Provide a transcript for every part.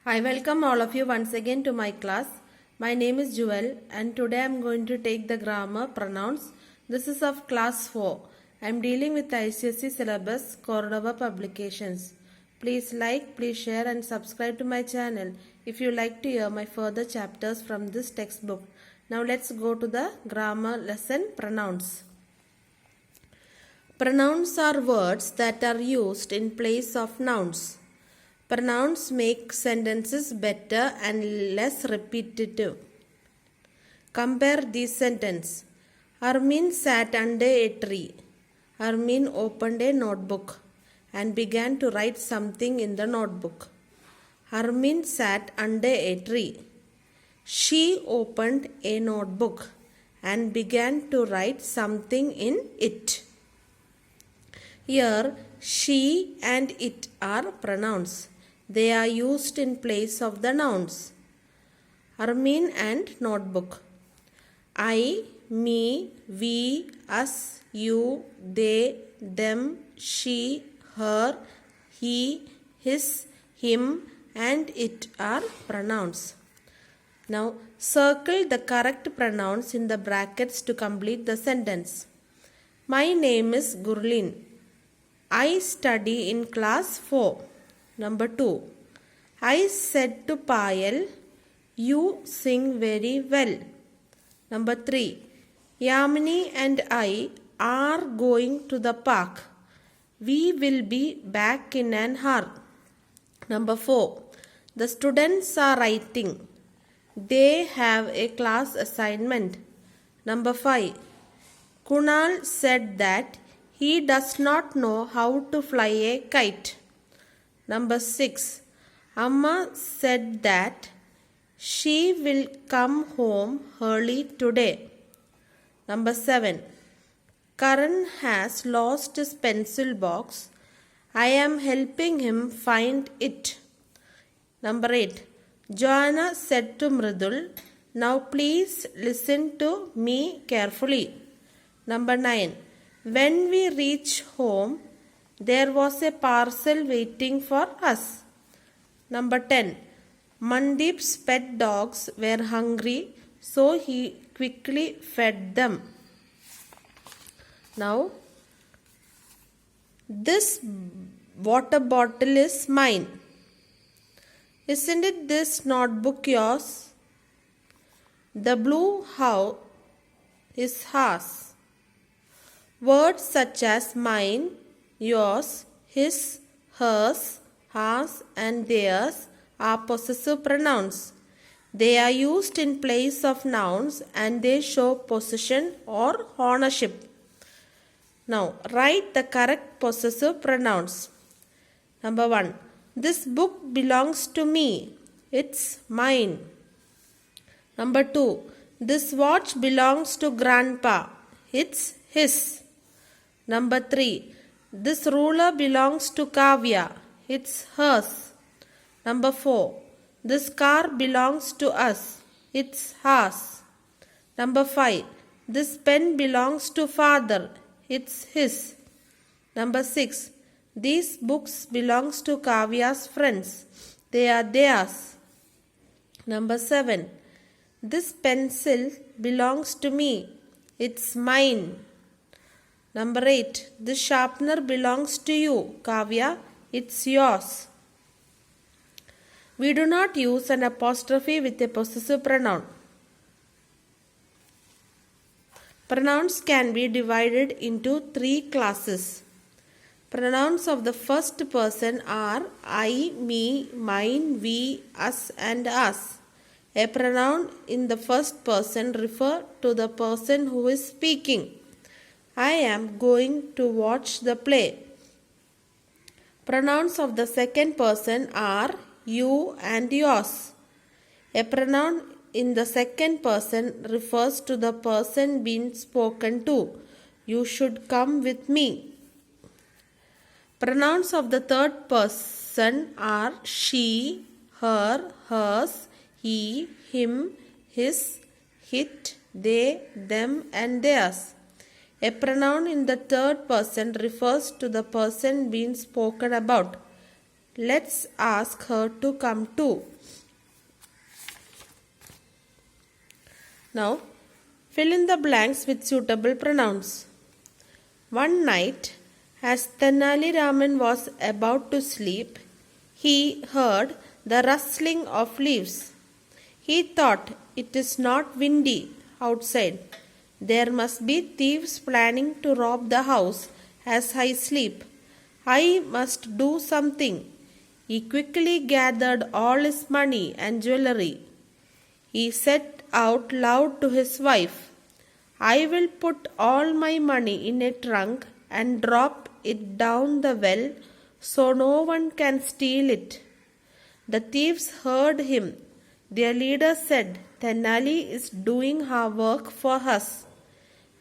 I welcome all of you once again to my class. My name is Jewel and today I am going to take the grammar pronouns. This is of class 4. I am dealing with the ICSE syllabus Cordova Publications. Please like, please share and subscribe to my channel if you like to hear my further chapters from this textbook. Now let's go to the grammar lesson pronouns. Pronouns are words that are used in place of nouns. Pronouns make sentences better and less repetitive. Compare these sentences. Armin sat under a tree. Armin opened a notebook and began to write something in the notebook. Armin sat under a tree. She opened a notebook and began to write something in it. Here, she and it are pronouns. They are used in place of the nouns. Armin and notebook. I, me, we, us, you, they, them, she, her, he, his, him and it are pronouns. Now circle the correct pronouns in the brackets to complete the sentence. My name is Gurleen. I study in class 4. Number 2. I said to Payal, you sing very well. Number 3. Yamini and I are going to the park. We will be back in an hour. Number 4. The students are writing. They have a class assignment. Number 5. Kunal said that he does not know how to fly a kite. Number 6. Amma said that she will come home early today. Number 7. Karan has lost his pencil box. I am helping him find it. Number 8. Joanna said to Mridul, now please listen to me carefully. Number 9. When we reach home, there was a parcel waiting for us. Number 10. Mandeep's pet dogs were hungry, so he quickly fed them. Now, this water bottle is mine. Isn't it this notebook yours? The blue house is hers. Words such as mine, yours, his, hers, ours and theirs are possessive pronouns. They are used in place of nouns and they show possession or ownership. Now write the correct possessive pronouns. Number 1. This book belongs to me. It's mine. Number 2. This watch belongs to Grandpa. It's his. Number 3. This ruler belongs to Kavya. It's hers. Number 4. This car belongs to us. It's hers. Number 5. This pen belongs to father. It's his. Number 6. These books belongs to Kavya's friends. They are theirs. Number 7. This pencil belongs to me. It's mine. Number 8. This sharpener belongs to you, Kavya. It's yours. We do not use an apostrophe with a possessive pronoun. Pronouns can be divided into 3 classes. Pronouns of the first person are I, me, mine, we, us and us. A pronoun in the first person refers to the person who is speaking. I am going to watch the play. Pronouns of the second person are you and yours. A pronoun in the second person refers to the person being spoken to. You should come with me. Pronouns of the third person are she, her, hers, he, him, his, it, they, them and theirs. A pronoun in the third person refers to the person being spoken about. Let's ask her to come too. Now, fill in the blanks with suitable pronouns. One night, as Tenali Raman was about to sleep, he heard the rustling of leaves. He thought, it is not windy outside. There must be thieves planning to rob the house as I sleep. I must do something. He quickly gathered all his money and jewelry. He said out loud to his wife, I will put all my money in a trunk and drop it down the well so no one can steal it. The thieves heard him. Their leader said, Tenali is doing her work for us.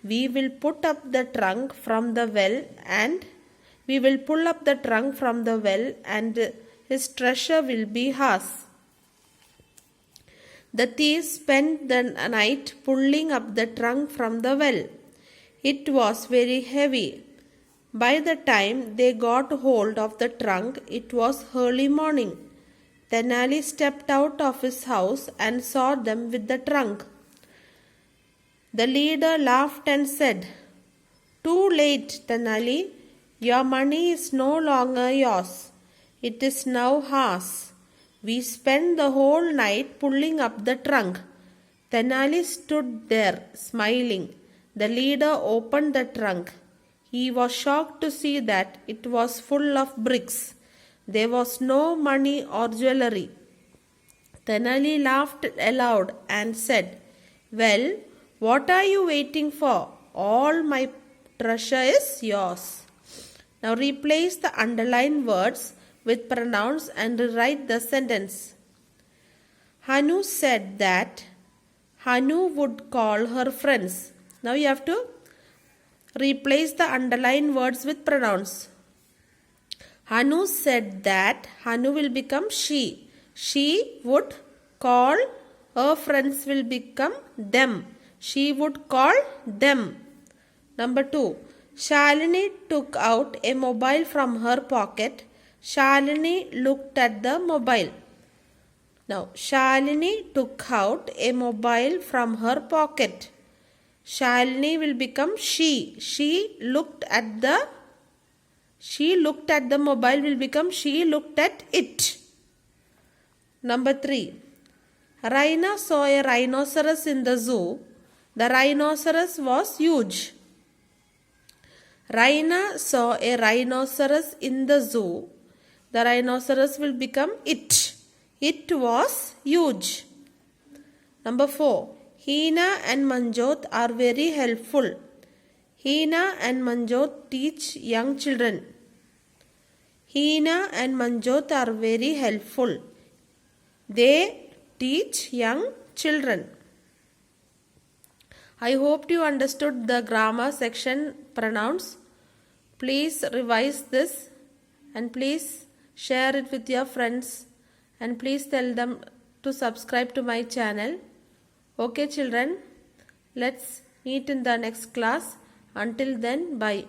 We will put up the trunk from the well and we will pull up the trunk from the well and his treasure will be ours. The thieves spent the night pulling up the trunk from the well. It was very heavy. By the time they got hold of the trunk, it was early morning. Tenali stepped out of his house and saw them with the trunk. The leader laughed and said, Too late, Tenali. Your money is no longer yours. It is now ours. We spent the whole night pulling up the trunk. Tenali stood there, smiling. The leader opened the trunk. He was shocked to see that it was full of bricks. There was no money or jewelry. Tenali laughed aloud and said, Well, what are you waiting for? All my treasure is yours. Now replace the underlined words with pronouns and rewrite the sentence. Hanu said that Hanu would call her friends. Now you have to replace the underlined words with pronouns. Hanu said that Hanu will become she. She would call, her friends will become them. She would call them. Number 2. Shalini took out a mobile from her pocket. Shalini looked at the mobile. Now, Shalini took out a mobile from her pocket. Shalini will become she. She looked at the mobile will become she looked at it. Number 3. Raina saw a rhinoceros in the zoo. The rhinoceros was huge. Raina saw a rhinoceros in the zoo. The rhinoceros will become it. It was huge. Number 4. Hina and Manjot are very helpful. Hina and Manjot teach young children. Hina and Manjot are very helpful. They teach young children. I hope you understood the grammar section pronouns. Please revise this and please share it with your friends and please tell them to subscribe to my channel. Okay children, let's meet in the next class. Until then, bye.